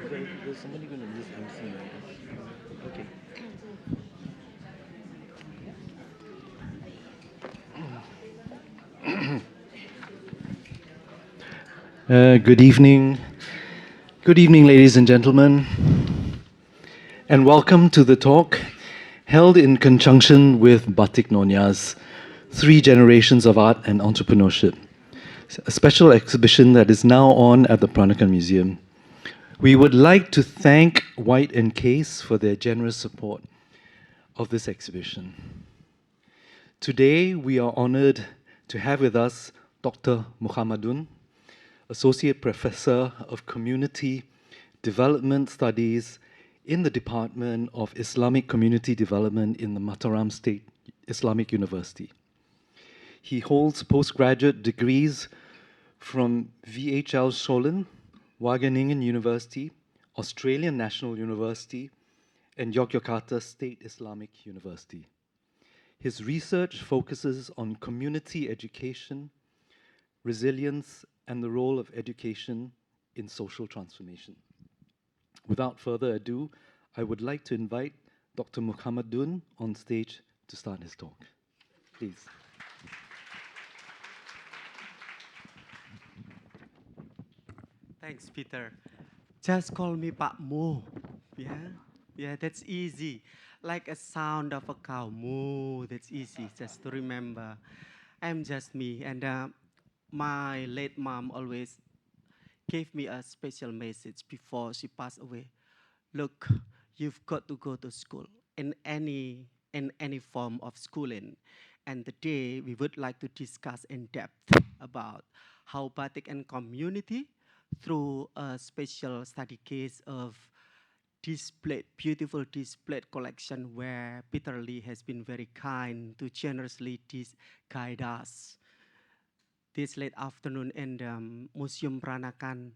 There's somebody going to list MC. Okay. Good evening. Good evening, ladies and gentlemen, and welcome to the talk held in conjunction with Batik Nonya's Three Generations of Art and Entrepreneurship, a special exhibition that is now on at the Peranakan Museum. We would like to thank White and Case for their generous support of this exhibition. Today, we are honored to have with us Dr. Muchammadun, Associate Professor of Community Development Studies in the Department of Islamic Community Development in the Mataram State Islamic University. He holds postgraduate degrees from VHL Solent, Wageningen University, Australian National University, and Yogyakarta State Islamic University. His research focuses on community education, resilience, and the role of education in social transformation. Without further ado, I would like to invite Dr. Muchammadun on stage to start his talk. Please. Thanks, Peter. Just call me Pak Mo. Yeah, that's easy. Like a sound of a cow. Moo, that's easy just to remember. I'm just me. And my late mom always gave me a special message before she passed away. Look, you've got to go to school in any form of schooling. And today we would like to discuss in depth about how Batik and community through a special study case of beautiful displayed collection where Peter Lee has been very kind to generously guide us this late afternoon in the Museum Peranakan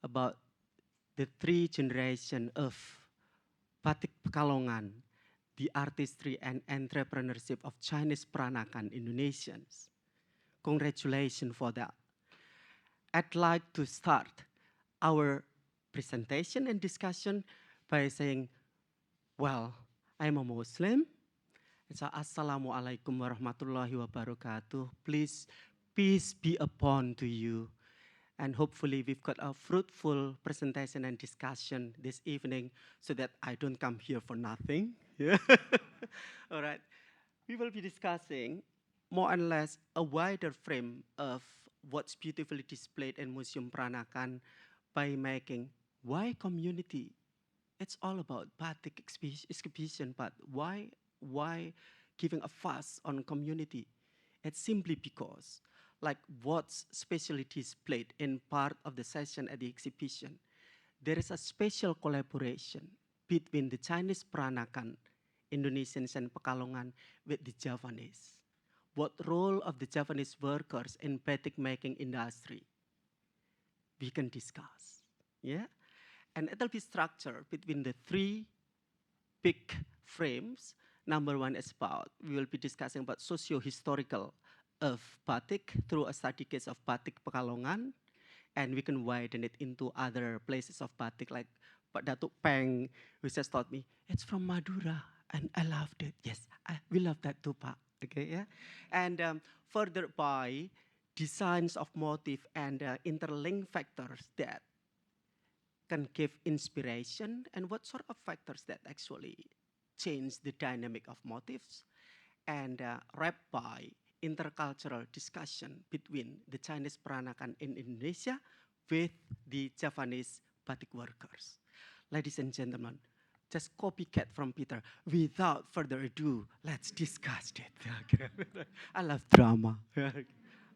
about the three generations of Batik Pekalongan, the artistry and entrepreneurship of Chinese Peranakan Indonesians. Congratulations for that. I'd like to start our presentation and discussion by saying, well, I'm a Muslim. So, Assalamualaikum warahmatullahi wabarakatuh. Please, peace be upon to you. And hopefully we've got a fruitful presentation and discussion this evening so that I don't come here for nothing. Yeah. All right. We will be discussing more or less a wider frame of what's beautifully displayed in Museum Peranakan by making why community. It's all about Batik exhibition, but why giving a fuss on community? It's simply because like what's specially displayed in part of the session at the exhibition, there is a special collaboration between the Chinese Peranakan, Indonesians and Pekalongan with the Javanese. What role of the Javanese workers in batik making industry? We can discuss, yeah? And it'll be structured between the three big frames. Number one is about, we will be discussing about socio-historical of batik through a study case of Batik Pekalongan, and we can widen it into other places of batik like Pak Datuk Peng, who just taught me, it's from Madura, and I loved it. Yes, we love that too, Pak. Okay, yeah? And further by designs of motif and interlink factors that can give inspiration, and what sort of factors that actually change the dynamic of motifs, and wrapped by intercultural discussion between the Chinese Peranakan in Indonesia with the Javanese batik workers. Ladies and gentlemen, just copycat from Peter. Without further ado, let's discuss it. I love drama.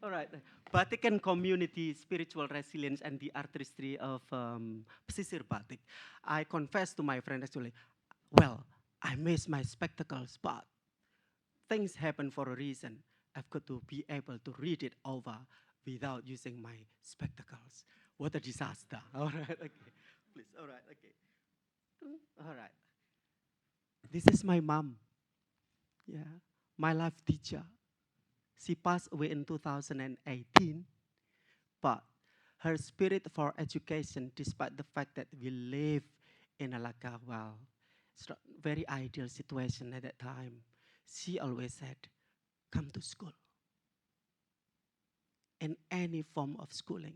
All right, Batik and community, spiritual resilience, and the artistry of Pesisir Batik. I confess to my friend actually, well, I missed my spectacles, but things happen for a reason. I've got to be able to read it over without using my spectacles. What a disaster. All right, okay. Please, all right, okay. All right. This is my mom. Yeah, my life teacher. She passed away in 2018, but her spirit for education, despite the fact that we live in a well, it's not very ideal situation at that time. She always said, come to school. In any form of schooling,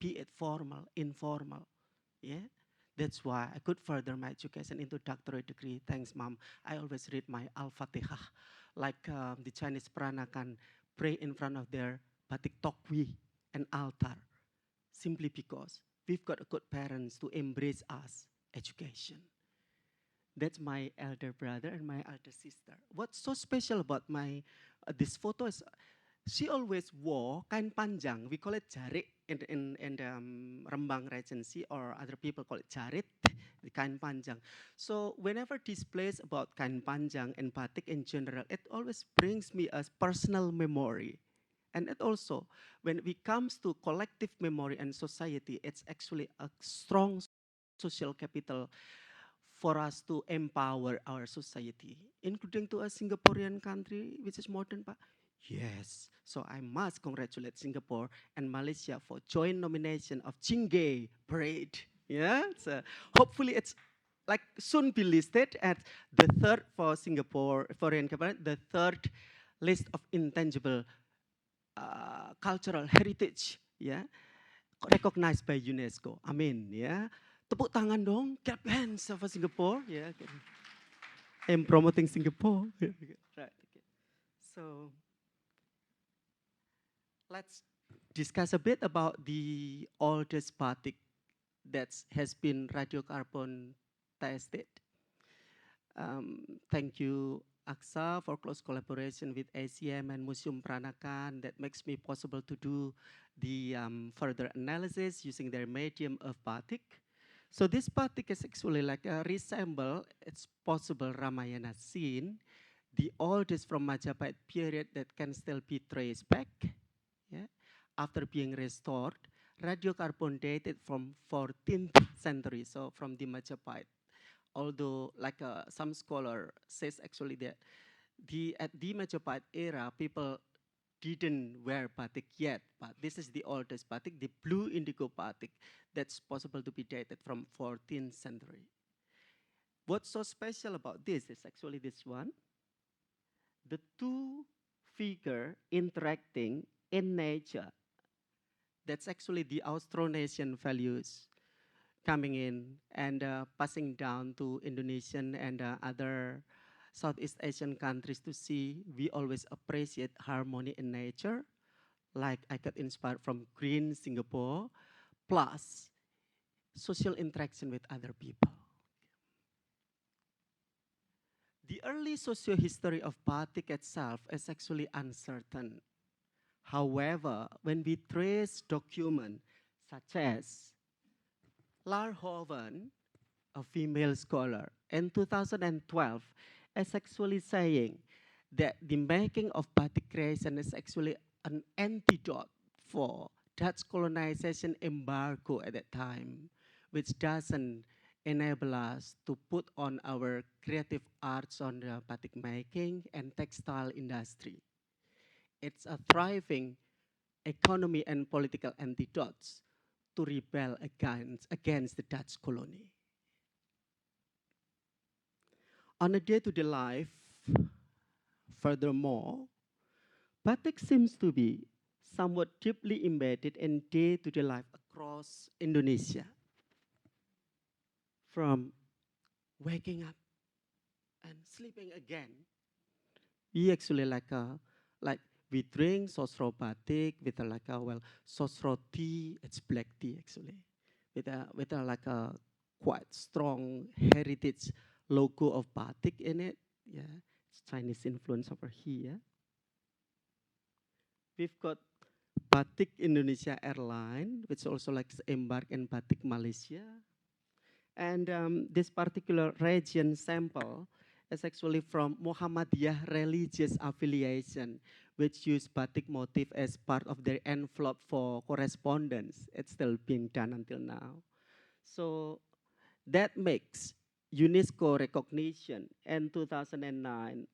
be it formal, informal, yeah? That's why I could further my education into doctorate degree. Thanks, Mom. I always read my Al-Fatihah, like the Chinese Peranakan pray in front of their Batik Tokwi and altar, simply because we've got good parents to embrace us education. That's my elder brother and my elder sister. What's so special about my this photo is she always wore kain panjang. We call it jarik in Rembang Regency, or other people call it jarit, the kain panjang. So whenever displays about kain panjang and batik in general, it always brings me a personal memory. And it also, when it comes to collective memory and society, it's actually a strong social capital for us to empower our society, including to a Singaporean country, which is modern. Yes, so I must congratulate Singapore and Malaysia for joint nomination of Chingay Parade. Yeah, so hopefully it's like soon be listed at the third for Singapore foreign government, the third list of intangible cultural heritage. Yeah, recognized by UNESCO. Amin. Yeah. Tepuk tangan dong, clap hands for Singapore. Yeah. Okay. I'm promoting Singapore. Right. Okay. So let's discuss a bit about the oldest batik that has been radiocarbon tested. Thank you, AXA, for close collaboration with ACM and Museum Peranakan that makes me possible to do the further analysis using their medium of batik. So this batik is actually like a resemble, it's possible Ramayana scene, the oldest from Majapahit period that can still be traced back, yeah, after being restored, radiocarbon dated from 14th century, so from the Majapahit. Although, like some scholar says actually that at the Majapahit era, people didn't wear batik yet, but this is the oldest batik, the blue indigo batik, that's possible to be dated from 14th century. What's so special about this is actually this one. The two figure interacting in nature. That's actually the Austronesian values coming in and passing down to Indonesian and other Southeast Asian countries to see. We always appreciate harmony in nature. Like I got inspired from green Singapore, plus social interaction with other people. The early socio-history of batik itself is actually uncertain. However, when we trace documents such as Larhoven, a female scholar, in 2012, is actually saying that the making of batik creation is actually an antidote for Dutch colonization embargo at that time, which doesn't enable us to put on our creative arts on the batik making and textile industry. It's a thriving economy and political antidotes to rebel against the Dutch colony. On a day-to-day life, furthermore, batik seems to be somewhat deeply embedded in day-to-day life across Indonesia. From waking up and sleeping again, we actually like we drink sosro batik with sosro tea. It's black tea actually, with a like a quite strong heritage logo of batik in it. Yeah, it's Chinese influence over here. We've got Batik Indonesia Airline, which also likes embark in Batik Malaysia. And this particular region sample is actually from Muhammadiyah religious affiliation, which use batik motif as part of their envelope for correspondence. It's still being done until now. So that makes UNESCO recognition in 2009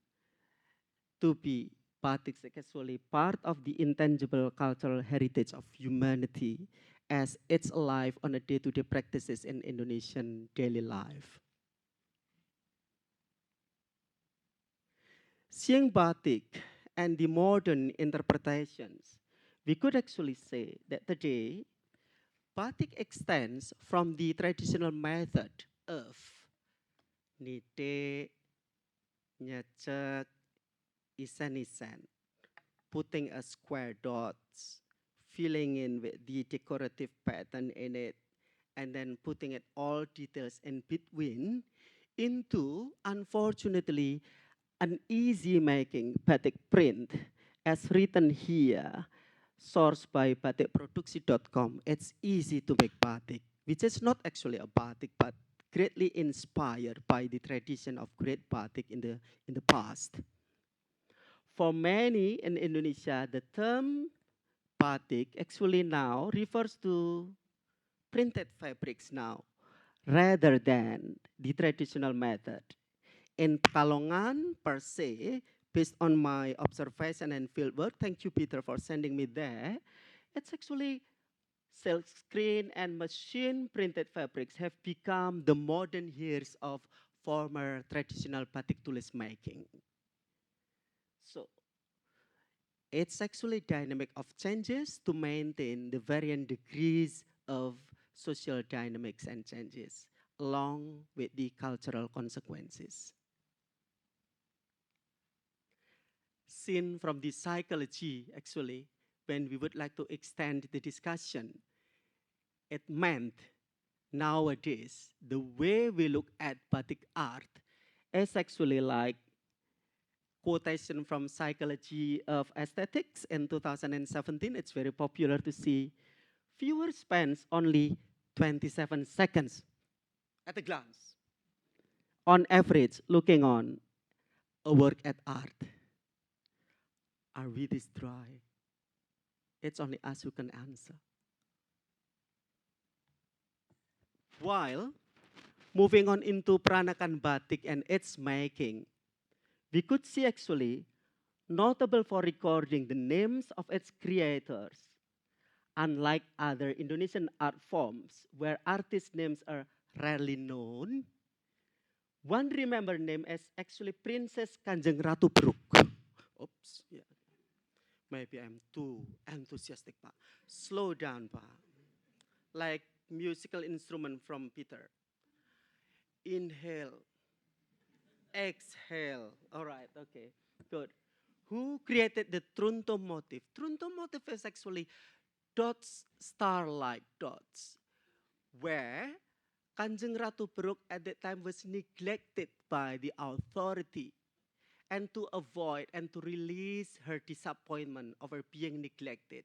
to be batik is actually part of the intangible cultural heritage of humanity as it's alive on a day-to-day practices in Indonesian daily life. Seeing batik and the modern interpretations, we could actually say that today, batik extends from the traditional method of nite, nyecek, isen-isen, putting a square dots, filling in with the decorative pattern in it, and then putting it all details in between into, unfortunately, an easy making batik print as written here, sourced by batikproduksi.com. It's easy to make batik, which is not actually a batik, but greatly inspired by the tradition of great batik in the past. For many in Indonesia, the term batik actually now refers to printed fabrics now, rather than the traditional method. In Pekalongan per se, based on my observation and fieldwork, thank you, Peter, for sending me there. It's actually silk screen and machine printed fabrics have become the modern years of former traditional batik tulis making. So it's actually dynamic of changes to maintain the varying degrees of social dynamics and changes along with the cultural consequences. Seen from the psychology, actually, when we would like to extend the discussion, it meant nowadays the way we look at batik art is actually like quotation from Psychology of Aesthetics in 2017. It's very popular to see. Viewer spends only 27 seconds at a glance, on average, looking on a work at art. Are we this dry? It's only us who can answer. While moving on into Peranakan Batik and its making, we could see actually notable for recording the names of its creators. Unlike other Indonesian art forms where artist names are rarely known, one remembered name is actually Princess Kanjeng Ratu Bruk. Oops, yeah. Maybe I'm too enthusiastic, Pak. Slow down, Pak. Like musical instrument from Peter. Inhale, exhale. All right, okay, good. Who created the Trunto motif? Trunto motif is actually dots, star-like dots, where Kanjeng Ratu Bruk at that time was neglected by the authority. And to avoid and to release her disappointment over being neglected,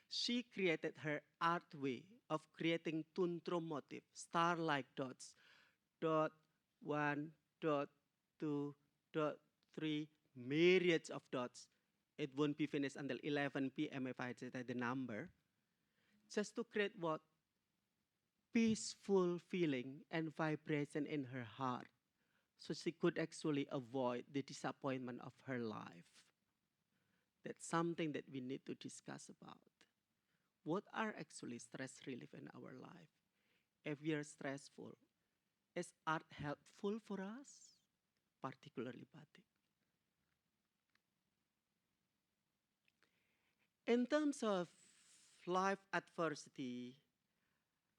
she created her art way of creating tuntro motif, star-like dots. Dot, one, dot, two, dot, three, myriads of dots. It won't be finished until 11 p.m. if I say the number. Just to create what? Peaceful feeling and vibration in her heart. So she could actually avoid the disappointment of her life. That's something that we need to discuss about. What are actually stress relief in our life? If we are stressful, is art helpful for us? Particularly batik. In terms of life adversity,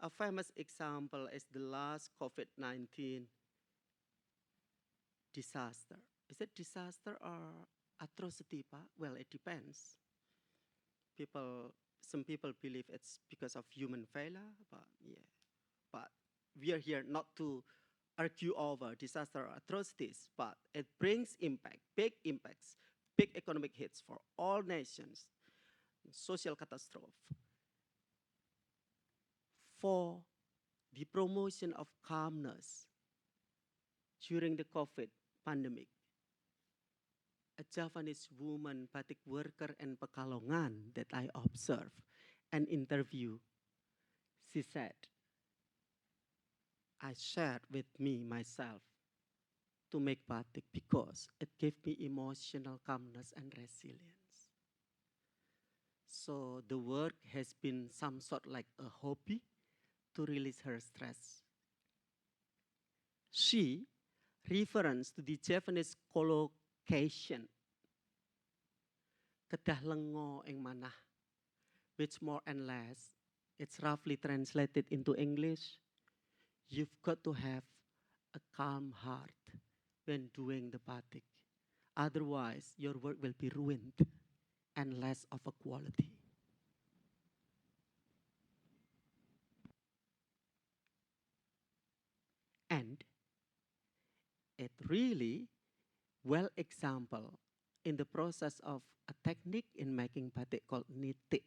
a famous example is the last COVID-19 disaster. Is it disaster or atrocity, Pak? Well, it depends. Some people believe it's because of human failure, but yeah. But we are here not to argue over disaster or atrocities, but it brings impact, big impacts, big economic hits for all nations, social catastrophe. For the promotion of calmness during the COVID pandemic, a Javanese woman batik worker in Pekalongan that I observed and interviewed, she said, I shared with me myself to make batik because it gave me emotional calmness and resilience. So the work has been some sort like a hobby to release her stress. She reference to the Japanese collocation, kedah lengo ing manah, which more and less, it's roughly translated into English, you've got to have a calm heart when doing the batik. Otherwise, your work will be ruined and less of a quality. And it really well example in the process of a technique in making batik called nitik.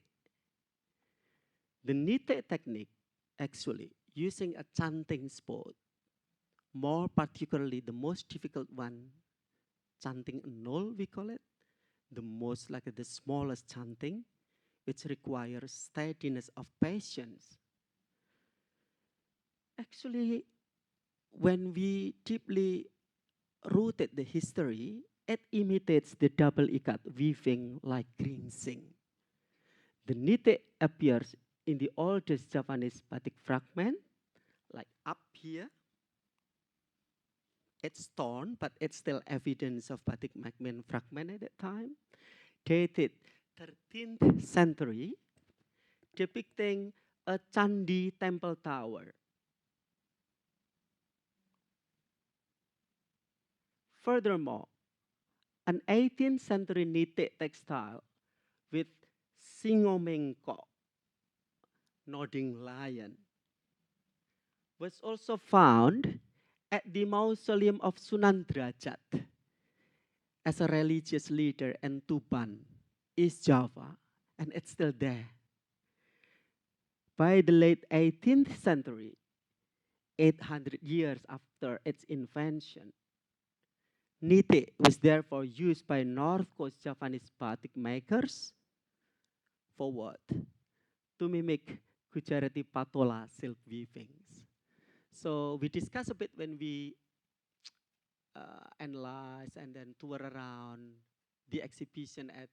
The nitik technique actually using a chanting spot, more particularly the most difficult one, chanting null we call it, the most like the smallest chanting, which requires steadiness of patience. Actually, when we deeply rooted the history, it imitates the double ikat weaving like gringsing. The nitik appears in the oldest Japanese batik fragment, like up here. It's torn, but it's still evidence of batik fragment at that time, dated 13th century, depicting a Candi temple tower. Furthermore, an 18th century nitik textile with singomengko, nodding lion, was also found at the mausoleum of Sunan Derajat as a religious leader in Tuban, East Java, and it's still there. By the late 18th century, 800 years after its invention, nitik was therefore used by North Coast Japanese batik makers for what? To mimic Gujarati patola silk weavings. So we discussed a bit when we analyze and then tour around the exhibition at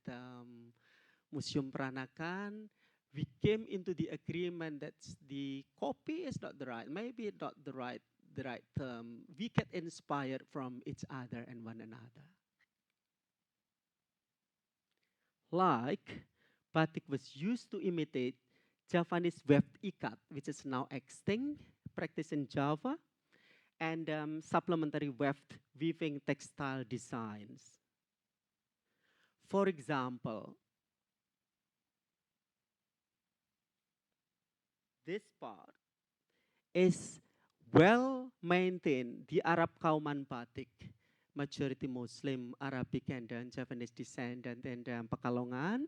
Museum Peranakan. We came into the agreement that the copy is not the right, maybe not the right term. We get inspired from each other and one another. Like, batik was used to imitate Javanese webbed ikat, which is now extinct, practiced in Java, and supplementary webbed weaving textile designs. For example, this part is well maintained, the Arab Kauman batik, majority Muslim, Arabic, and then Japanese descendant, and Pekalongan,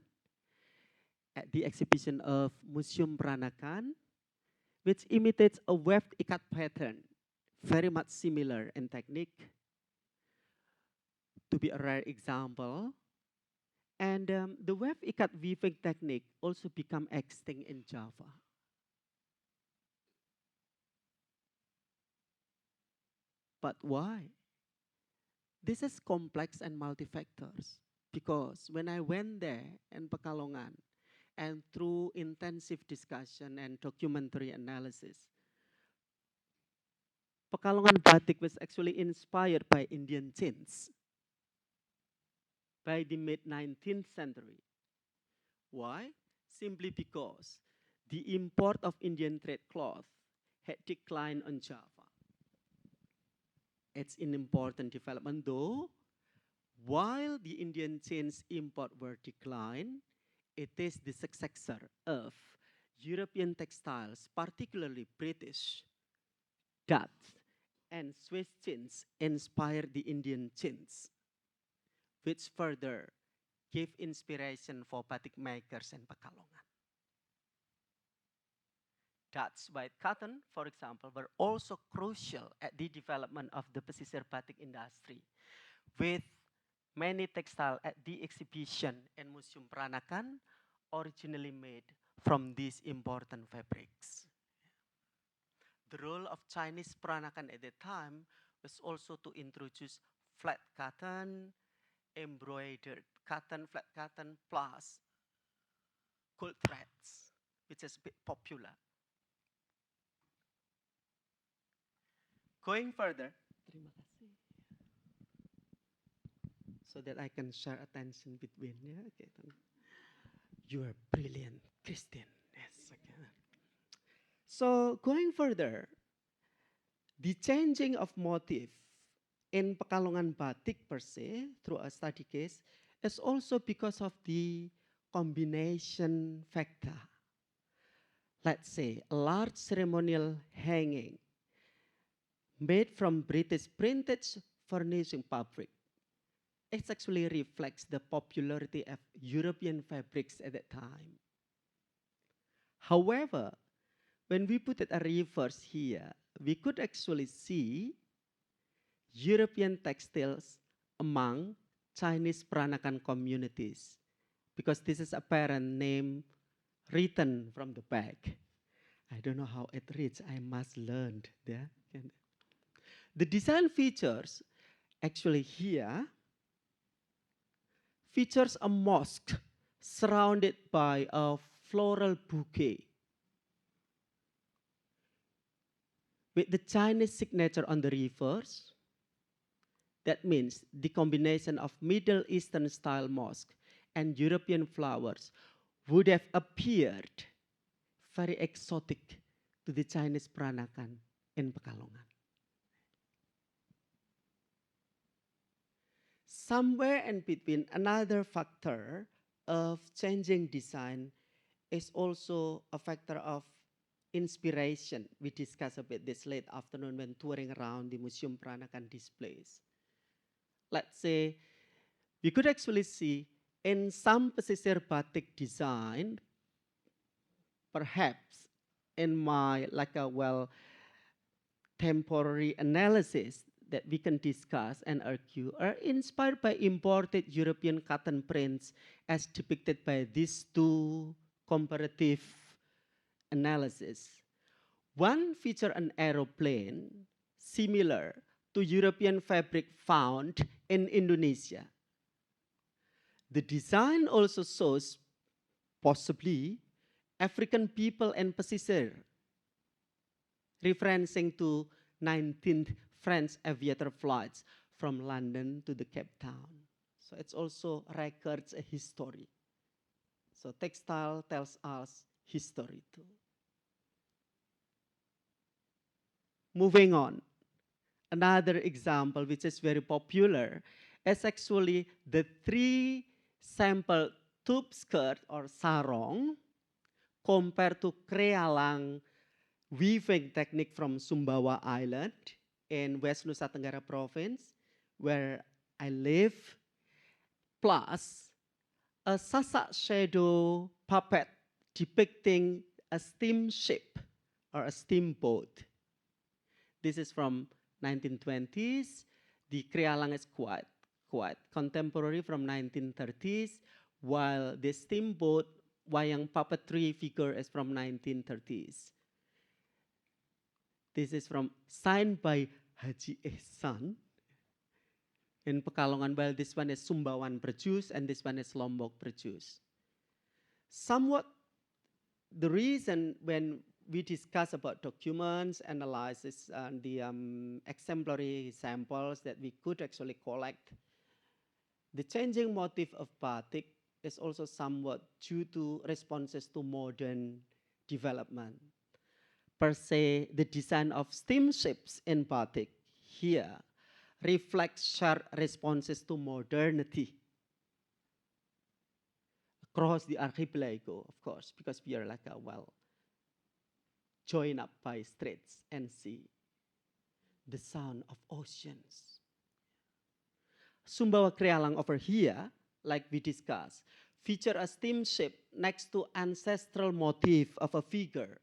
at the exhibition of Museum Peranakan, which imitates a webbed ikat pattern, very much similar in technique, to be a rare example. And the webbed ikat weaving technique also become extinct in Java. But why? This is complex and multi-factors, because when I went there in Pekalongan and through intensive discussion and documentary analysis, Pekalongan batik was actually inspired by Indian chintz by the mid-19th century. Why? Simply because the import of Indian trade cloth had declined on Java. It's an important development though. While the Indian chains import were declined, it is the successor of European textiles, particularly British, Dutch, and Swiss chains inspired the Indian chains, which further gave inspiration for batik makers in Pekalongan. Dutch white cotton, for example, were also crucial at the development of the Pesisir batik industry, with many textiles at the exhibition in Museum Peranakan originally made from these important fabrics. The role of Chinese Peranakan at the time was also to introduce flat cotton, embroidered cotton, flat cotton, plus gold threads, which is a bit popular. Going further, terima kasih. So that I can share attention between. Yeah, okay. You are brilliant, Christian. Yes, okay. So going further, the changing of motif in Pekalongan Batik per se through a study case is also because of the combination factor. Let's say a large ceremonial hanging made from British printed furnishing fabric. It actually reflects the popularity of European fabrics at that time. However, when we put it a reverse here, we could actually see European textiles among Chinese Peranakan communities, because this is a parent name written from the back. I don't know how it reads. I must learn. Yeah? The design features actually here features a mosque surrounded by a floral bouquet with the Chinese signature on the reverse. That means the combination of Middle Eastern style mosque and European flowers would have appeared very exotic to the Chinese Peranakan in Pekalongan. Somewhere in between, another factor of changing design is also a factor of inspiration. We discussed a bit this late afternoon when touring around the Museum Peranakan displays. Let's say we could actually see in some Pesisir Batik design, perhaps in my temporary analysis that we can discuss and argue, are inspired by imported European cotton prints as depicted by these two comparative analysis. One feature an aeroplane similar to European fabric found in Indonesia. The design also shows possibly African people and Pesisir, referencing to 19th French aviator flights from London to the Cape Town. So it's also records a history. So textile tells us history too. Moving on, another example which is very popular is actually the three sample tube skirt or sarong compared to krealang weaving technique from Sumbawa Island in West Nusa Tenggara Province, where I live, plus a sasak shadow puppet depicting a steamship or a steamboat. This is from 1920s. The krealang is quite contemporary from 1930s, while the steamboat wayang puppetry figure is from 1930s. This is signed by Haji Ehsan in Pekalongan, while this one is Sumbawan produced and this one is Lombok produced. Somewhat the reason when we discuss about documents, analysis, and the exemplary samples that we could actually collect, the changing motif of batik is also somewhat due to responses to modern development. Per se, the design of steamships in batik here reflects sharp responses to modernity across the archipelago, of course, because we are joined up by straits and sea, the sound of oceans. Sumbawa Krealang over here, like we discussed, feature a steamship next to ancestral motif of a figure,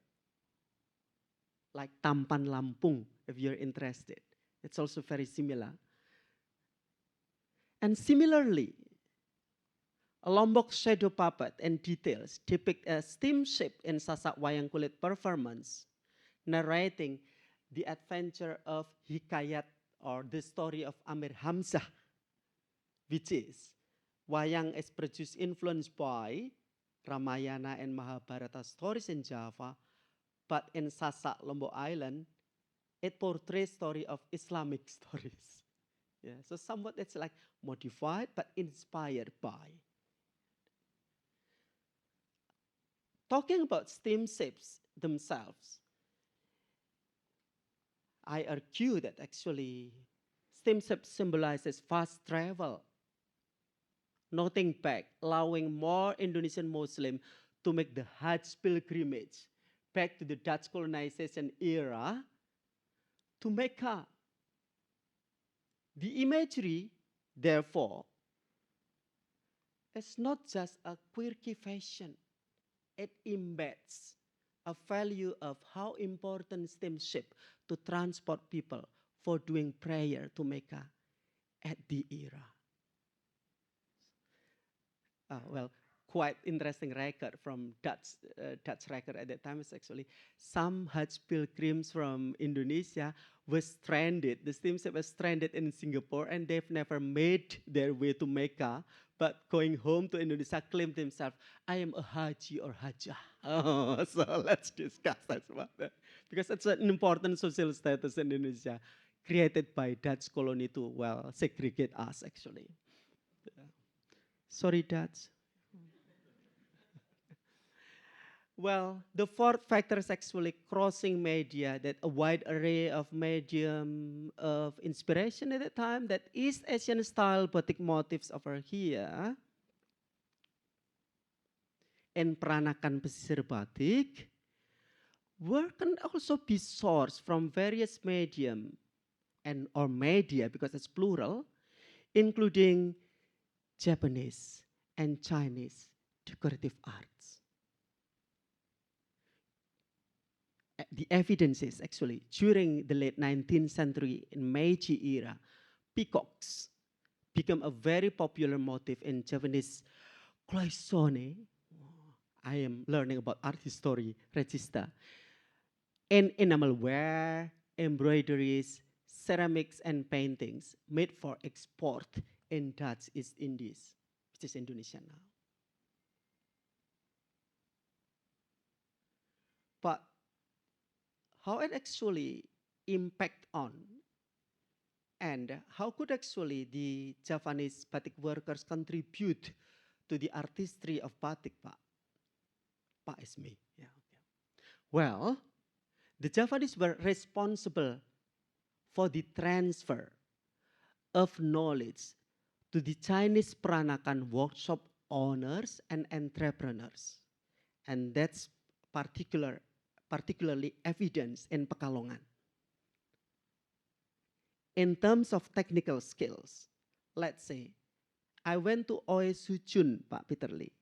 like Tampan Lampung, if you're interested. It's also very similar. And similarly, a Lombok shadow puppet and details depict a steamship in Sasak Wayang Kulit performance, narrating the adventure of Hikayat, or the story of Amir Hamzah, which is Wayang is produced influenced by Ramayana and Mahabharata stories in Java, but in Sasak, Lombok Island, it portrays story of Islamic stories. Yeah, so somewhat it's like modified but inspired by. Talking about steamships themselves, I argue that actually steamship symbolizes fast travel, nothing back, allowing more Indonesian Muslims to make the Hajj pilgrimage back to the Dutch colonization era to Mecca. The imagery, therefore, is not just a quirky fashion. It embeds a value of how important steamship to transport people for doing prayer to Mecca at the era. Well, quite interesting record from Dutch record at that time is actually some Hajj pilgrims from Indonesia were stranded. The steamship was stranded in Singapore and they've never made their way to Mecca, but going home to Indonesia claimed themselves, I am a Haji or Hajjah. Oh, so let's discuss about that. Because it's an important social status in Indonesia created by Dutch colony to, well, segregate us actually. Sorry, Dutch. Well, the fourth factor is actually crossing media, that a wide array of medium of inspiration at the time, that East Asian style batik motifs over here. And Peranakan Pesisir Batik can also be sourced from various medium and or media, because it's plural, including Japanese and Chinese decorative arts. The evidence is actually during the late 19th century in Meiji era, peacocks become a very popular motif in Japanese cloisonne. I am learning about art history register. And enamelware, embroideries, ceramics, and paintings made for export in Dutch East Indies, which is Indonesia now. But how it actually impact on, and how could actually the Javanese batik workers contribute to the artistry of batik, Pak? Pak is me. Yeah, okay. Well, the Javanese were responsible for the transfer of knowledge to the Chinese Peranakan workshop owners and entrepreneurs. And that's particularly evident in Pekalongan. In terms of technical skills, let's say, I went to Oe Suchun, Pak Peter Lee.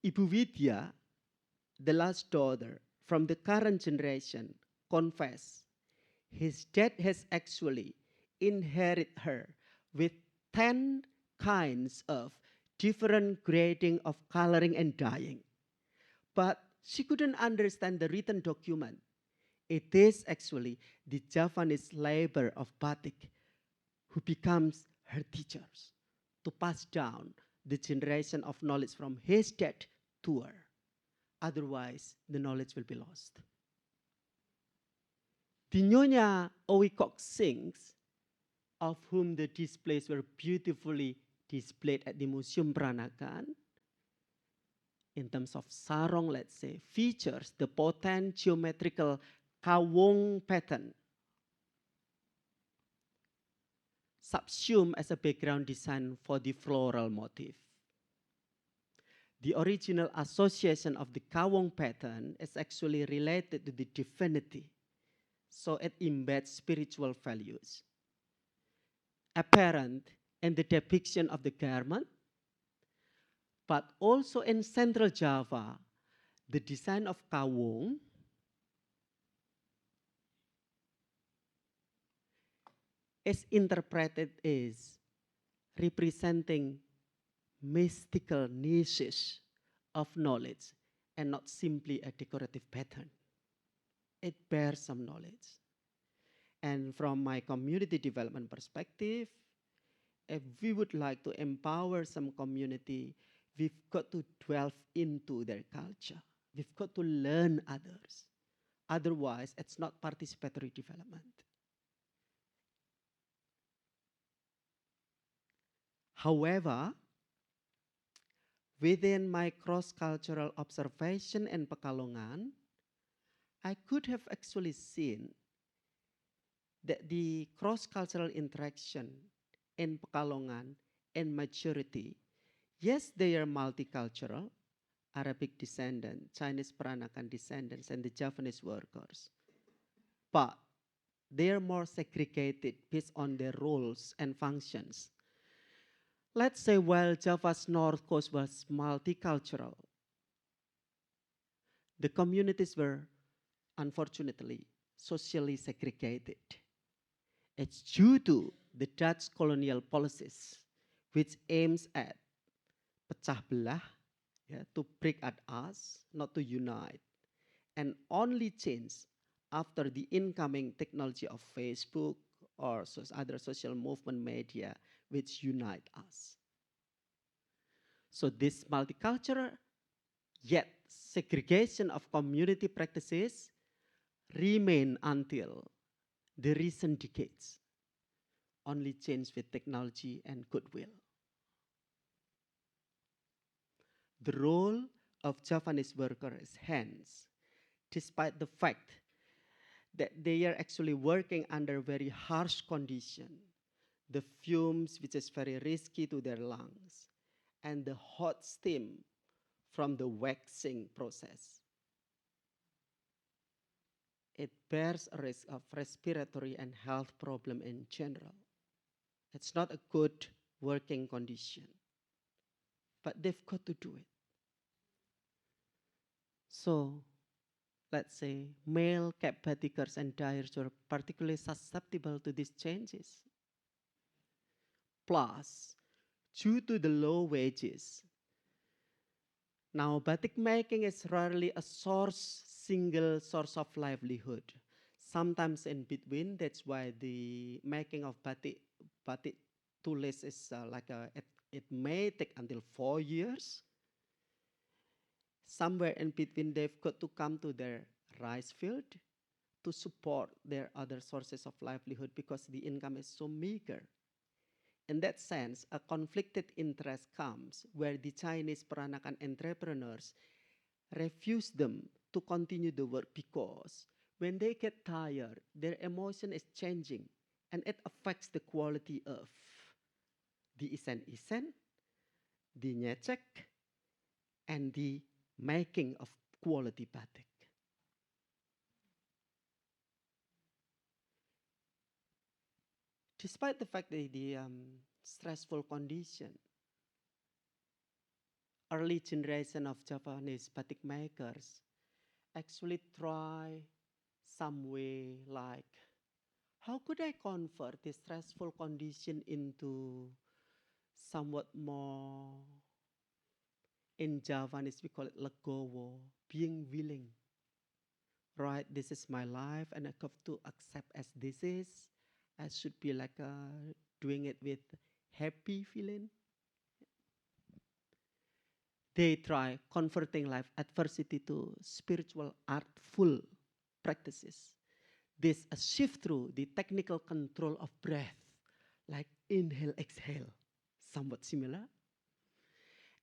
Ibu Widya, the last daughter from the current generation, confessed his dad has actually inherited her with 10 kinds of different grading of coloring and dyeing. But she couldn't understand the written document. It is actually the Javanese labor of batik who becomes her teachers to pass down the generation of knowledge from his dad to her. Otherwise, the knowledge will be lost. The Nyonya Owikok sings, of whom the displays were beautifully displayed at the Museum Peranakan, in terms of sarong, let's say, features the potent geometrical kawung pattern, subsumed as a background design for the floral motif. The original association of the kawung pattern is actually related to the divinity, so it embeds spiritual values, apparent in the depiction of the garment, but also in Central Java, the design of kawung is interpreted as representing mystical niches of knowledge and not simply a decorative pattern. It bears some knowledge. And from my community development perspective, if we would like to empower some community we've got to delve into their culture. We've got to learn others. Otherwise, it's not participatory development. However, within my cross-cultural observation in Pekalongan, I could have actually seen that the cross-cultural interaction in Pekalongan in majority, yes, they are multicultural, Arabic descendant, Chinese Peranakan descendants, and the Javanese workers. But they are more segregated based on their roles and functions. Let's say while Java's North Coast was multicultural, the communities were unfortunately socially segregated. It's due to the Dutch colonial policies, which aims at pecah belah, to break at us, not to unite, and only change after the incoming technology of Facebook or other social movement media which unite us. So this multicultural yet segregation of community practices remain until the recent decades, only change with technology and goodwill. The role of Javanese workers, hence, despite the fact that they are actually working under very harsh conditions, the fumes which is very risky to their lungs, and the hot steam from the waxing process. It bears a risk of respiratory and health problem in general. It's not a good working condition, but they've got to do it. So, let's say male cap batikers and dyers were particularly susceptible to these changes. Plus, due to the low wages, now batik making is rarely a single source of livelihood. Sometimes in between, that's why the making of batik tulis is it may take until 4 years. Somewhere in between, they've got to come to their rice field to support their other sources of livelihood because the income is so meager. In that sense, a conflicted interest comes where the Chinese Peranakan entrepreneurs refuse them to continue the work because when they get tired, their emotion is changing and it affects the quality of the isen-isen, the nyecek, and the making of quality batik. Despite the fact that the stressful condition, early generation of Javanese batik makers actually try some way like, how could I convert this stressful condition into somewhat more, in Javanese we call it legowo, being willing. Right, this is my life and I have to accept as this is. I should be like doing it with happy feeling. They try converting life adversity to spiritual artful practices. This a shift through the technical control of breath, like inhale, exhale, somewhat similar.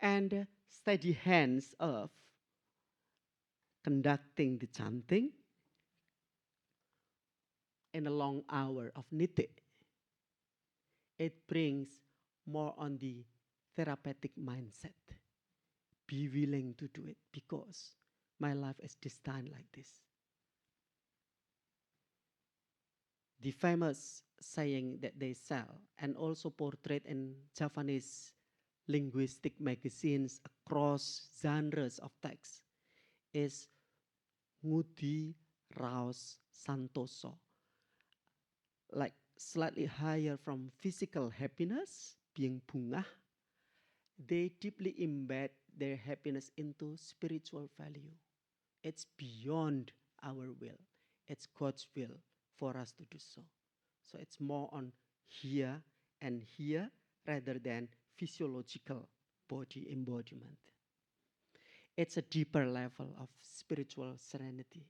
And steady hands of conducting the chanting in a long hour of niti. It brings more on the therapeutic mindset. Be willing to do it because my life is destined like this. The famous saying that they sell and also portrayed in Javanese linguistic magazines across genres of text is ngudi raos santoso, like slightly higher from physical happiness, being bungah. They deeply embed their happiness into spiritual value. It's beyond our will. It's God's will for us to do so. So it's more on here and here rather than physiological body embodiment. It's a deeper level of spiritual serenity.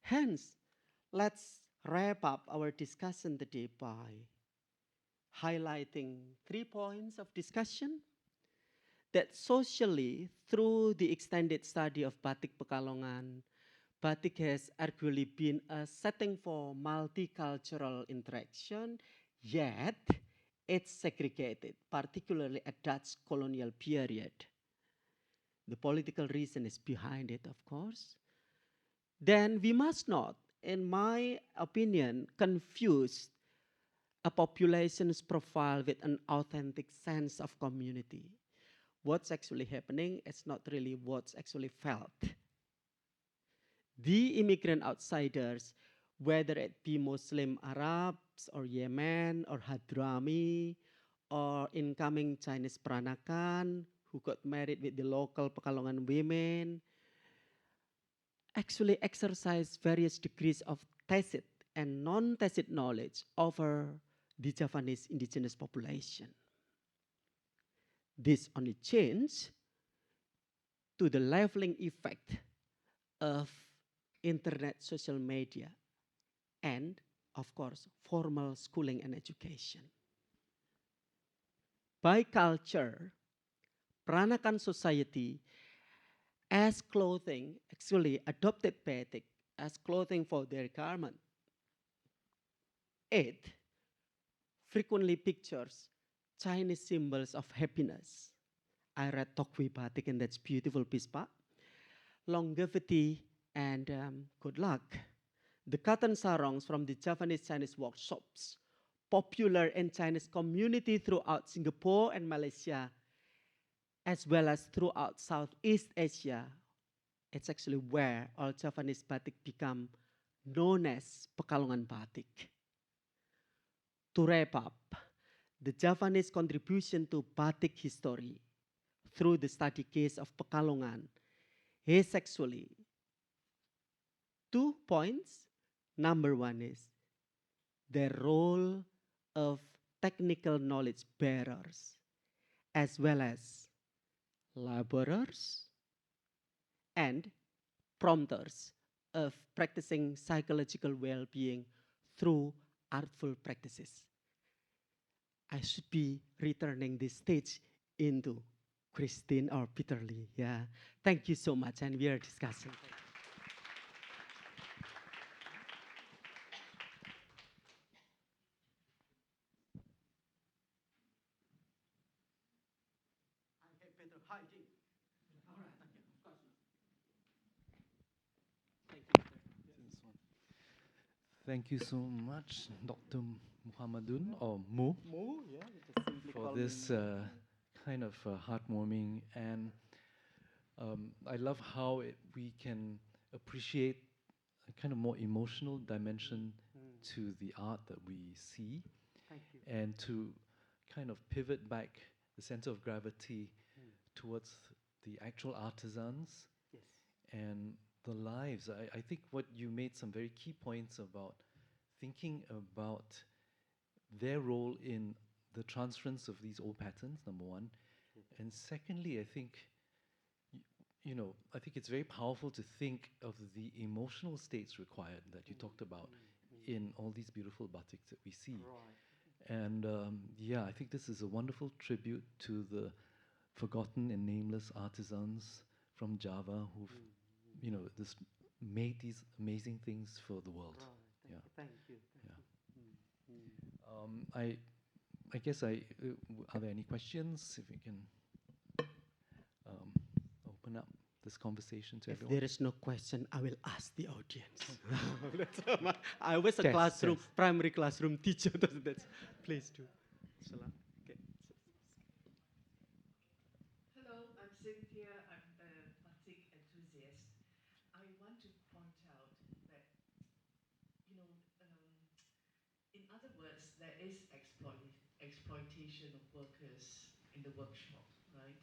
Hence, let's wrap up our discussion today by highlighting 3 points of discussion that socially, through the extended study of Batik Pekalongan, Batik has arguably been a setting for multicultural interaction, yet it's segregated, particularly at Dutch colonial period. The political reason is behind it, of course. Then we must not, in my opinion, confuse a population's profile with an authentic sense of community. What's actually happening is not really what's actually felt. The immigrant outsiders, whether it be Muslim Arabs or Yemen or Hadrami or incoming Chinese Peranakan who got married with the local Pekalongan women, actually exercise various degrees of tacit and non-tacit knowledge over the Javanese indigenous population. This only changed to the leveling effect of internet, social media, and of course, formal schooling and education. By culture, Peranakan society as clothing actually adopted batik as clothing for their garment. It frequently pictures Chinese symbols of happiness. I read Tokwi Batik and that's beautiful piece, Pak. Longevity and good luck. The cotton sarongs from the Javanese Chinese workshops, popular in Chinese community throughout Singapore and Malaysia, as well as throughout Southeast Asia. It's actually where all Javanese batik become known as Pekalongan Batik. To wrap up, the Javanese contribution to batik history through the study case of Pekalongan is actually 2 points. Number 1 is the role of technical knowledge bearers as well as laborers and prompters of practicing psychological well-being through artful practices. I should be returning this stage into Christine or Peter Lee. Yeah, thank you so much, and we are discussing. Thank you so much, Dr. Muhammadun, or Mu, Yeah, for this kind of heartwarming, and I love how we can appreciate a kind of more emotional dimension to the art that we see, Thank you. and to kind of pivot back the center of gravity towards the actual artisans Yes. and the lives. I think what you made some very key points about thinking about their role in the transference of these old patterns, number one. And secondly, I think, I think it's very powerful to think of the emotional states required that you talked about in all these beautiful batiks that we see. Right. And yeah, I think this is a wonderful tribute to the forgotten and nameless artisans from Java who've, this made these amazing things for the world. Right. Yeah. Thank you. Yeah. Mm. I guess are there any questions? If we can open up this conversation to If everyone. there is no question, I will ask the audience. I was a Test, classroom, test. primary classroom teacher. That's please do. Salam. Okay. Hello, I'm Cynthia. I'm a batik enthusiast. I want to point out that, in other words, there is exploitation of workers in the workshop, right?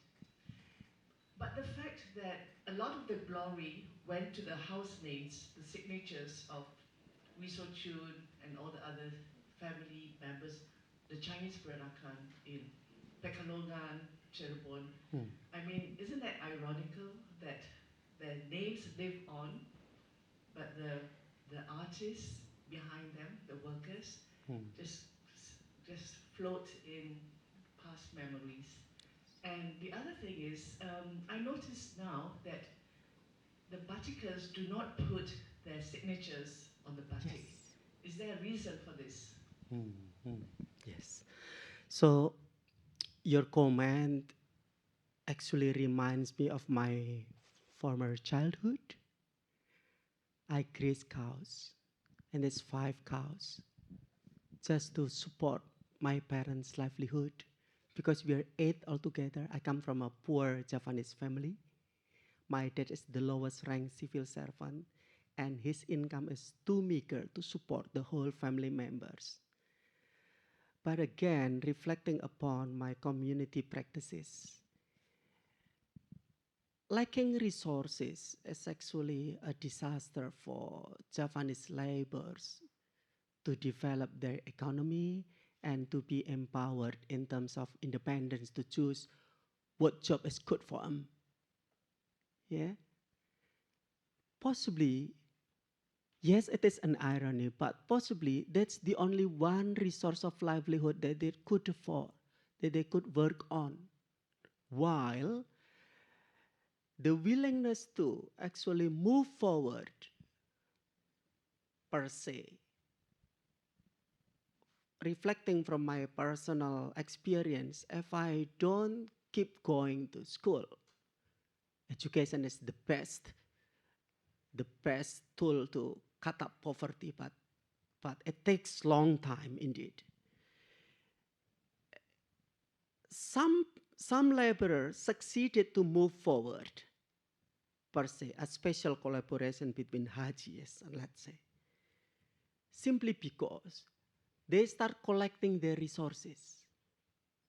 But the fact that a lot of the glory went to the house names, the signatures of Wiso Chun and all the other family members, the Chinese Peranakan in Pekalongan, Cirebon. Hmm. I mean, isn't that ironical that their names live on, but the artists behind them, the workers, Hmm. just float in past memories. And the other thing is, I notice now that the batikers do not put their signatures on the batik. Yes. Is there a reason for this? Hmm. Hmm. Yes. So your comment actually reminds me of my former childhood. I raised cows, and it's 5 cows, just to support my parents' livelihood. Because we are 8 altogether. I come from a poor Javanese family. My dad is the lowest ranked civil servant, and his income is too meager to support the whole family members. But again, reflecting upon my community practices, lacking resources is actually a disaster for Javanese laborers to develop their economy and to be empowered in terms of independence to choose what job is good for them. Yeah, possibly, yes, it is an irony, but possibly that's the only one resource of livelihood that they could afford, that they could work on, while the willingness to actually move forward per se, reflecting from my personal experience, if I don't keep going to school, education is the best tool to cut up poverty, but it takes long time indeed. Some, some laborers succeeded to move forward, per se, a special collaboration between Hajis, let's say, simply because they start collecting their resources,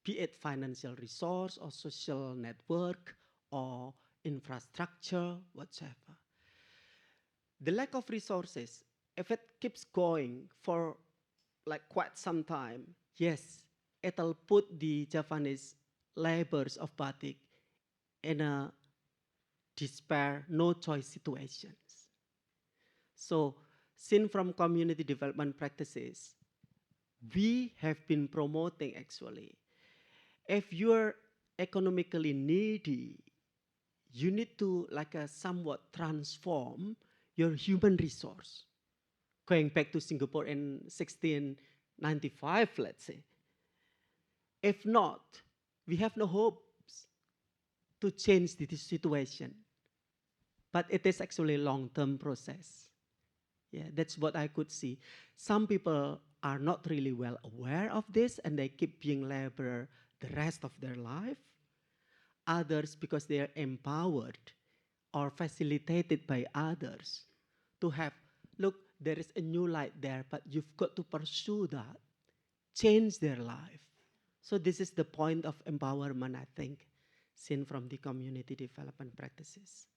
be it financial resource or social network or infrastructure, whatever. The lack of resources, if it keeps going for like quite some time, yes, it'll put the Javanese laborers of Batik in a despair, no choice situations. So, seen from community development practices, we have been promoting actually, if you're economically needy, you need to like a somewhat transform your human resource. Going back to Singapore in 1695, let's say. If not, we have no hopes to change this situation. But it is actually a long-term process. Yeah, that's what I could see. Some people are not really well aware of this and they keep being laborer the rest of their life. Others, because they are empowered or facilitated by others to have, look, there is a new light there, but you've got to pursue that, change their life. So this is the point of empowerment, I think, seen from the community development practices.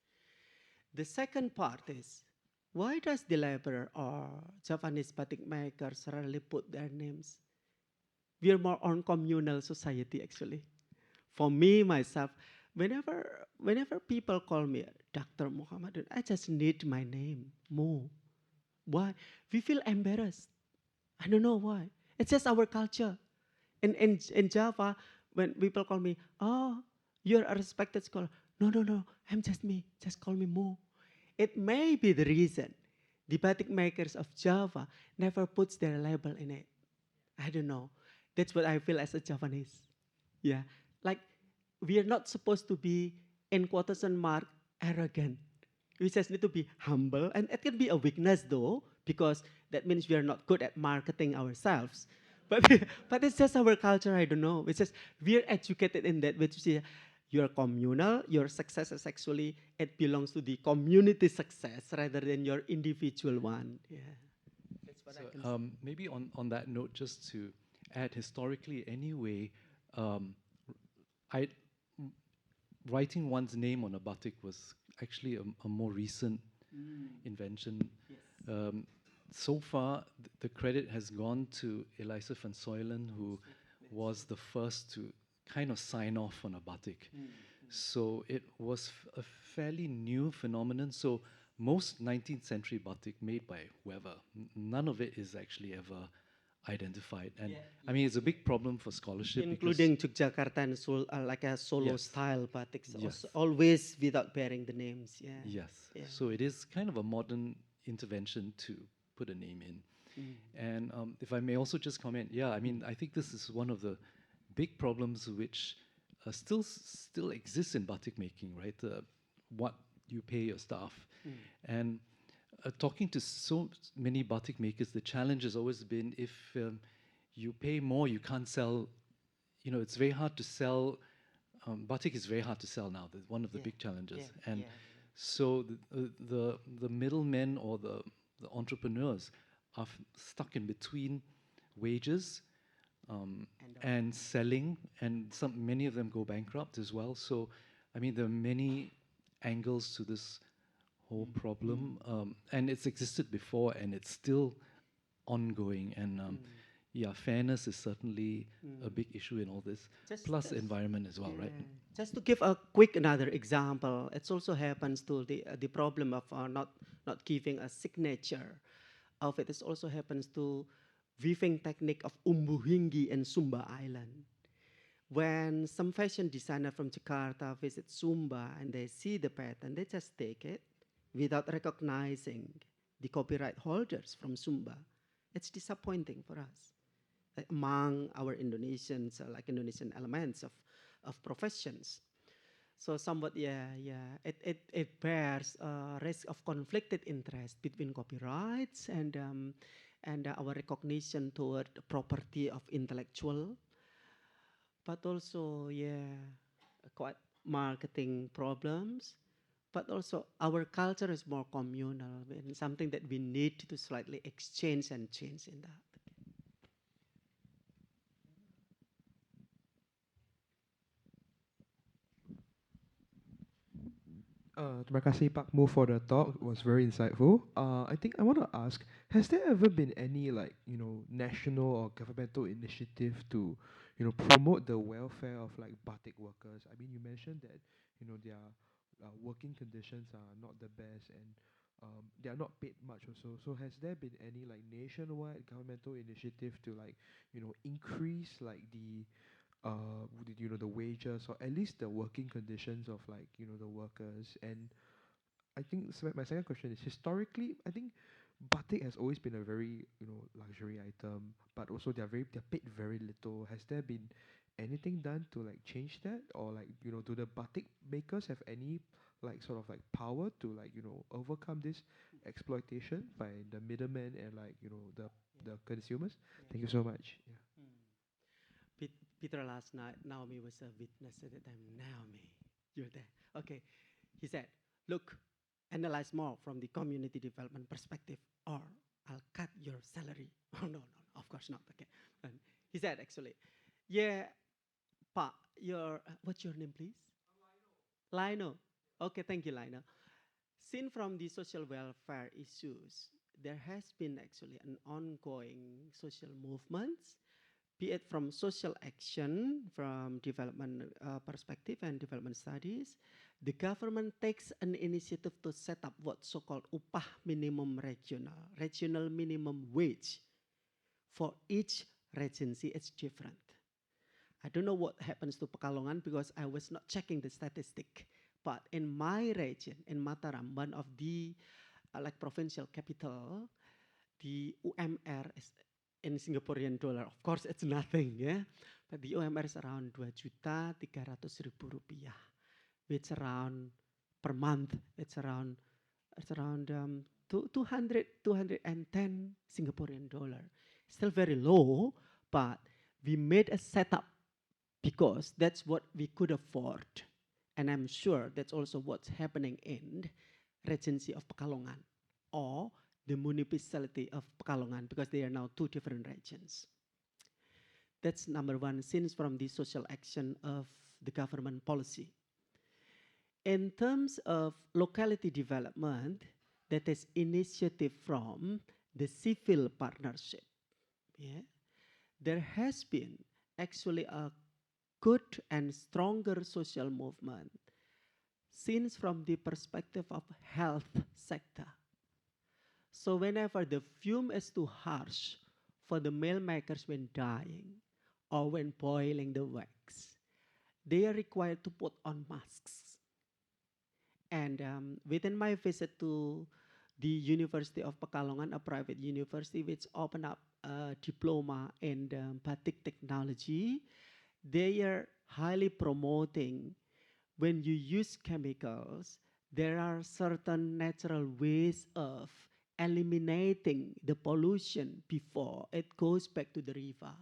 The second part is, why does the laborer or Javanese batik makers rarely put their names? We are more on communal society, actually. For me, myself, whenever people call me Dr. Muchammadun, I just need my name, Mu. Why? We feel embarrassed. I don't know why. It's just our culture. In Java, when people call me, oh, you're a respected scholar. No, no, no, I'm just me. Just call me Mu. It may be the reason the batik makers of Java never puts their label in it. I don't know. That's what I feel as a Javanese. Yeah. Like, we are not supposed to be, in quotation mark, arrogant. We just need to be humble. And it can be a weakness, though, because that means we are not good at marketing ourselves. But, but it's just our culture, I don't know. It's just we're educated in that, which is you're communal, your success is actually, it belongs to the community success rather than your individual one. Yeah. That's what I can say. Maybe on that note, just to add historically anyway, um, I writing one's name on a batik was actually a more recent invention. Yes. So far, the credit has gone to Eliza van Soylen, who was the first to kind of sign off on a batik. So it was a fairly new phenomenon. So most 19th century batik made by whoever, none of it is actually ever identified. And I mean, it's a big problem for scholarship. Including Yogyakarta and like a solo Yes. style batiks, Yes. always without bearing the names. Yeah. Yes. Yeah. So it is kind of a modern intervention to put a name in. And if I may also just comment, yeah, I mean, I think this is one of the big problems which still exists in batik making, right? What you pay your staff. And talking to so many batik makers, the challenge has always been if you pay more, you can't sell. You know, it's very hard to sell. Batik is very hard to sell now. That's one of the big challenges. And so the middlemen or the entrepreneurs are stuck in between wages and selling, and many of them go bankrupt as well. So, I mean, there are many angles to this whole problem, and it's existed before, and it's still ongoing. And yeah, fairness is certainly a big issue in all this, plus environment as well, right? Just to give a quick another example, it also happens to the problem of not giving a signature of it. It also happens to weaving technique of Umbuhingi and Sumba Island. When some fashion designer from Jakarta visit Sumba and they see the pattern, they just take it without recognizing the copyright holders from Sumba. It's disappointing for us. Among our Indonesians, like Indonesian elements of professions. So somewhat, it bears a risk of conflicted interest between copyrights and our recognition toward the property of intellectual, but also, quite marketing problems. But also, our culture is more communal and something that we need to slightly exchange and change in that. Terima kasih Pak Mu for the talk. It was very insightful. I think I want to ask, has there ever been any national or governmental initiative to promote the welfare of like batik workers? I mean, you mentioned that their working conditions are not the best and they are not paid much also. So has there been any like nationwide governmental initiative to increase like the wages or at least the working conditions of the workers? And I think my second question is, historically I think batik has always been a very luxury item, but also they're paid very little. Has there been anything done to like change that, or do the batik makers have any sort of power to overcome this exploitation by the middlemen and the consumers? Thank you so much. Peter last night, Naomi was a witness at the time. Naomi, you're there. Okay. He said, look, analyze more from the community development perspective or I'll cut your salary. Oh, no, of course not. Okay. And he said, actually, yeah, Pa, what's your name, please? Lino. Okay, thank you, Lino. Seen from the social welfare issues, there has been actually an ongoing social movements, be it from social action, from development perspective and development studies. The government takes an initiative to set up what so-called upah minimum regional minimum wage. For each regency, it's different. I don't know what happens to Pekalongan because I was not checking the statistic. But in my region, in Mataram, one of the provincial capital, the UMR is in Singaporean dollar. Of course, it's nothing, yeah. But the UMR is around 2.3 juta rupiah, which around per month, it's around 210 Singaporean dollar. Still very low, but we made a setup because that's what we could afford. And I'm sure that's also what's happening in Regency of Pekalongan or the municipality of Pekalongan, because they are now two different regions. That's number one, since from the social action of the government policy. In terms of locality development, that is initiative from the civil partnership. Yeah, there has been actually a good and stronger social movement, seen from the perspective of health sector. So whenever the fume is too harsh for the meal makers when dyeing or when boiling the wax, they are required to put on masks. And within my visit to the University of Pekalongan, a private university which opened up a diploma in batik technology, they are highly promoting when you use chemicals, there are certain natural ways of eliminating the pollution before it goes back to the river.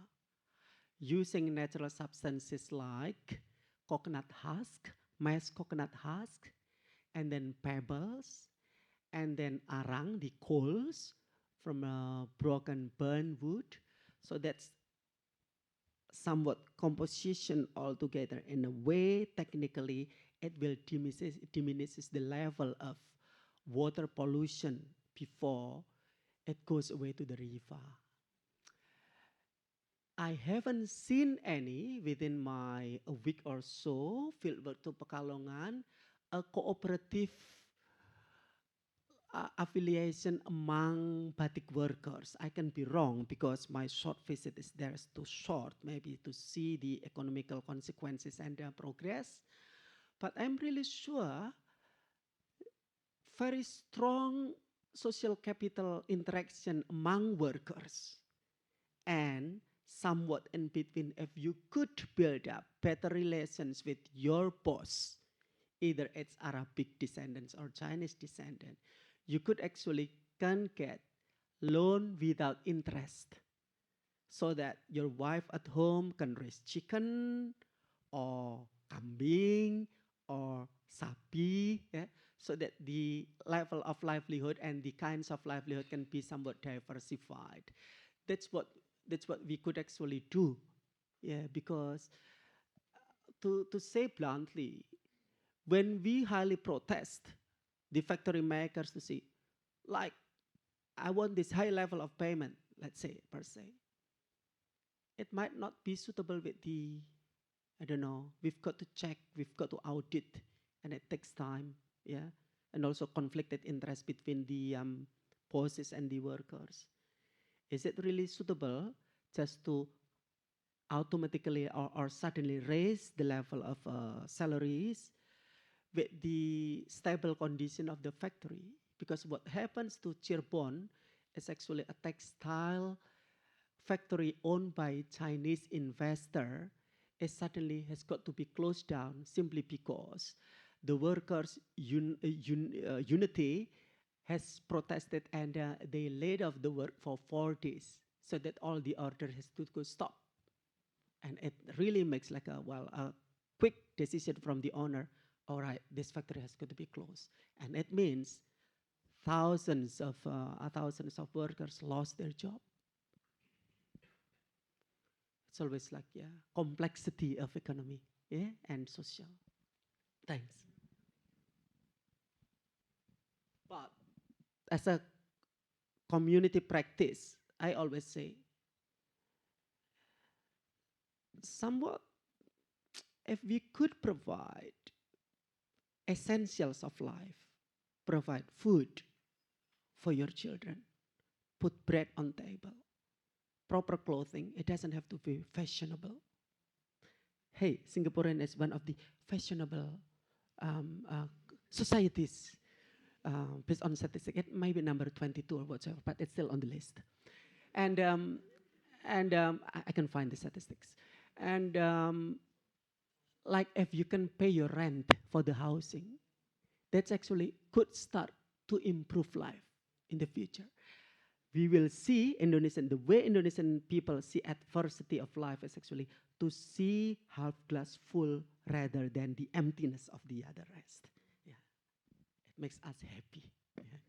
Using natural substances like coconut husk, mashed coconut husk, and then pebbles, and then arang, the coals from a broken burned wood. So that's somewhat composition altogether. In a way, technically, it will diminishes the level of water pollution before it goes away to the river. I haven't seen any within my a week or so fieldwork to Pekalongan, a cooperative affiliation among batik workers. I can be wrong because my short visit is there is too short, maybe to see the economical consequences and their progress. But I'm really sure very strong social capital interaction among workers and somewhat in between if you could build up better relations with your boss, either it's Arabic descendants or Chinese descendant, you could actually can get loan without interest so that your wife at home can raise chicken or kambing or sapi, yeah, so that the level of livelihood and the kinds of livelihood can be somewhat diversified. That's what we could actually do, yeah, because to say bluntly, when we highly protest the factory makers to see, like, I want this high level of payment, let's say, per se, it might not be suitable with the, I don't know, we've got to check, we've got to audit, and it takes time, yeah, and also conflicted interest between the bosses and the workers. Is it really suitable just to automatically or suddenly raise the level of salaries with the stable condition of the factory? Because what happens to Cirebon is actually a textile factory owned by Chinese investor is suddenly has got to be closed down simply because the workers unity has protested and they laid off the work for 4 days so that all the order has to go stop. And it really makes like a quick decision from the owner. All right, this factory has got to be closed. And it means thousands of workers lost their job. It's always like, yeah, complexity of economy, yeah, and social. Thanks. But as a community practice, I always say, somewhat, if we could provide essentials of life, provide food for your children, put bread on table, proper clothing, it doesn't have to be fashionable. Hey, Singaporean is one of the fashionable societies based on statistics. It might be number 22 or whatever, but it's still on the list. And I can find the statistics. And like if you can pay your rent for the housing, that's actually could start to improve life in the future. We will see Indonesian, the way Indonesian people see adversity of life is actually to see half glass full rather than the emptiness of the other rest. Yeah, it makes us happy. Yeah.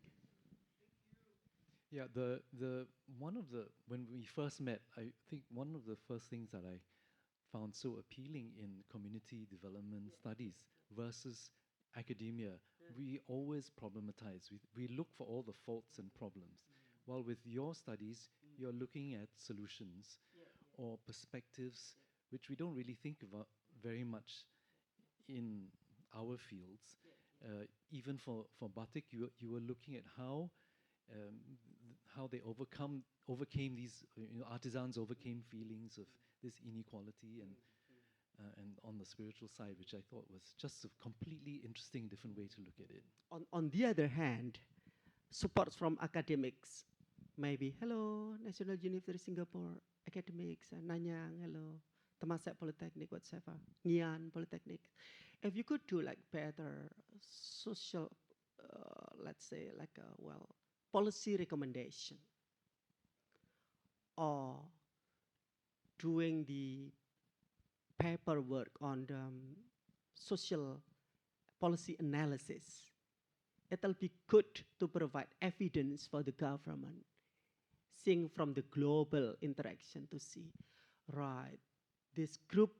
Yeah, the one of the when we first met, I think one of the first things that I found so appealing in community development studies versus academia, we always problematize. We look for all the faults and problems. While with your studies, you're looking at solutions or perspectives which we don't really think about very much in our fields. Even for Batik, you were looking at how they overcame these, artisans overcame feelings of this inequality and on the spiritual side, which I thought was just a completely interesting, different way to look at it. On the other hand, support from academics, maybe, hello, National University Singapore, academics, Nanyang, hello, Temasek Polytechnic, whatever, Ngee Ann Polytechnic. If you could do like better social, let's say like policy recommendation, or doing the paperwork on the social policy analysis, it'll be good to provide evidence for the government, seeing from the global interaction to see, right, this group,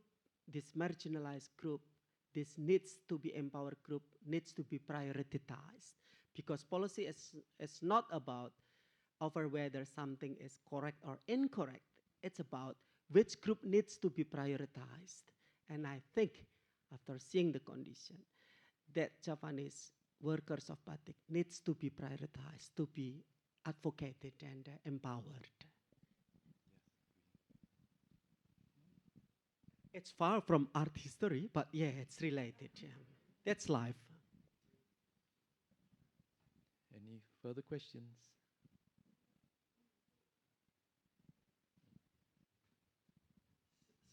this marginalized group, this needs to be empowered group, needs to be prioritized. Because policy is not about over whether something is correct or incorrect. It's about which group needs to be prioritized. And I think, after seeing the condition, that Javanese workers of Batik needs to be prioritized, to be advocated and empowered. It's far from art history, but yeah, it's related. Yeah. That's life. Any further questions?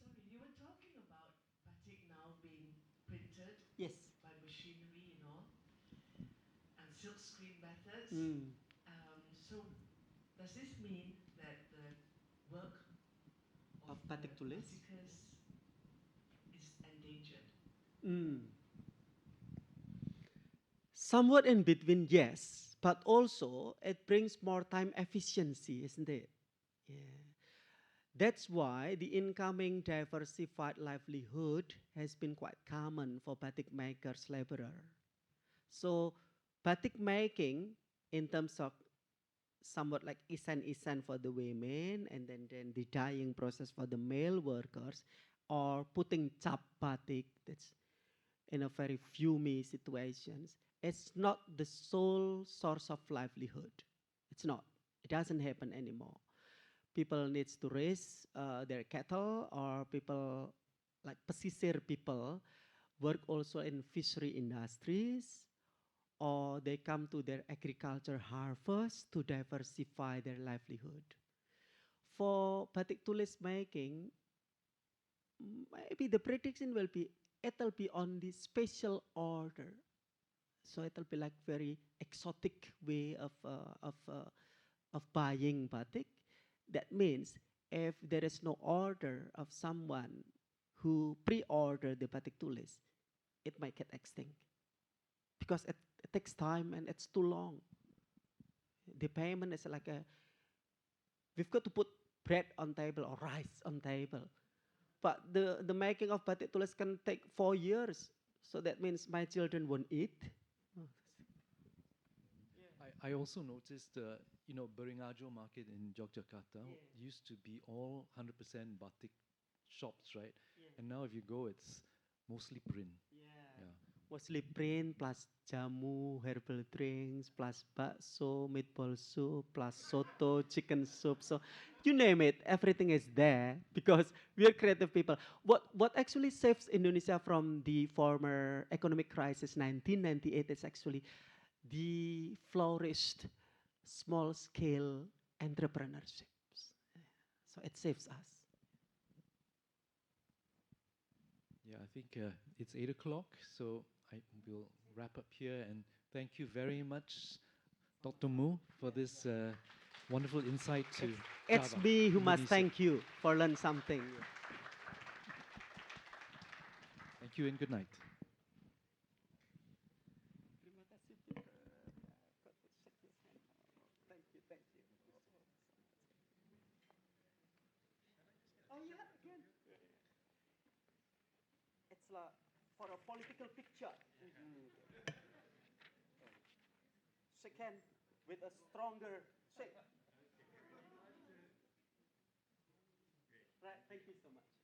Sorry, you were talking about batik now being printed Yes. by machinery and all, and silk screen methods. So does this mean that the work Of the batik tulis batikers is endangered? Somewhat in between, yes, but also it brings more time efficiency, isn't it? Yeah. That's why the incoming diversified livelihood has been quite common for batik makers, laborer. So batik making, in terms of somewhat like isan for the women, and then the dyeing process for the male workers, or putting cap batik, that's in a very fumey situations, it's not the sole source of livelihood. It's not. It doesn't happen anymore. People needs to raise their cattle, or people like Pesisir people work also in fishery industries, or they come to their agriculture harvest to diversify their livelihood. For batik tulis making, maybe the prediction will be, it'll be on the special order. So it'll be like very exotic way of buying batik. That means if there is no order of someone who pre-ordered the batik tulis, it might get extinct. Because it takes time and it's too long. The payment is like we've got to put bread on table or rice on table. But the making of batik tulis can take 4 years. So that means my children won't eat. I also noticed, Beringajo market in Yogyakarta used to be all 100% batik shops, right? Yeah. And now if you go, it's mostly print. Yeah. Yeah. Mostly print plus jamu, herbal drinks, plus bakso, meatball soup, plus soto, chicken soup. So you name it, everything is there because we are creative people. What actually saves Indonesia from the former economic crisis 1998 is actually the flourished small-scale entrepreneurships. So it saves us. Yeah, I think it's 8 o'clock, so I will wrap up here. And thank you very much, Dr. Mu, for this wonderful insight to It's Java, me who must Indonesia. thank you for learning something. Thank you and good night. Oh yeah, again. It's like for a political picture. Shake hand with a stronger shake. Right, thank you so much.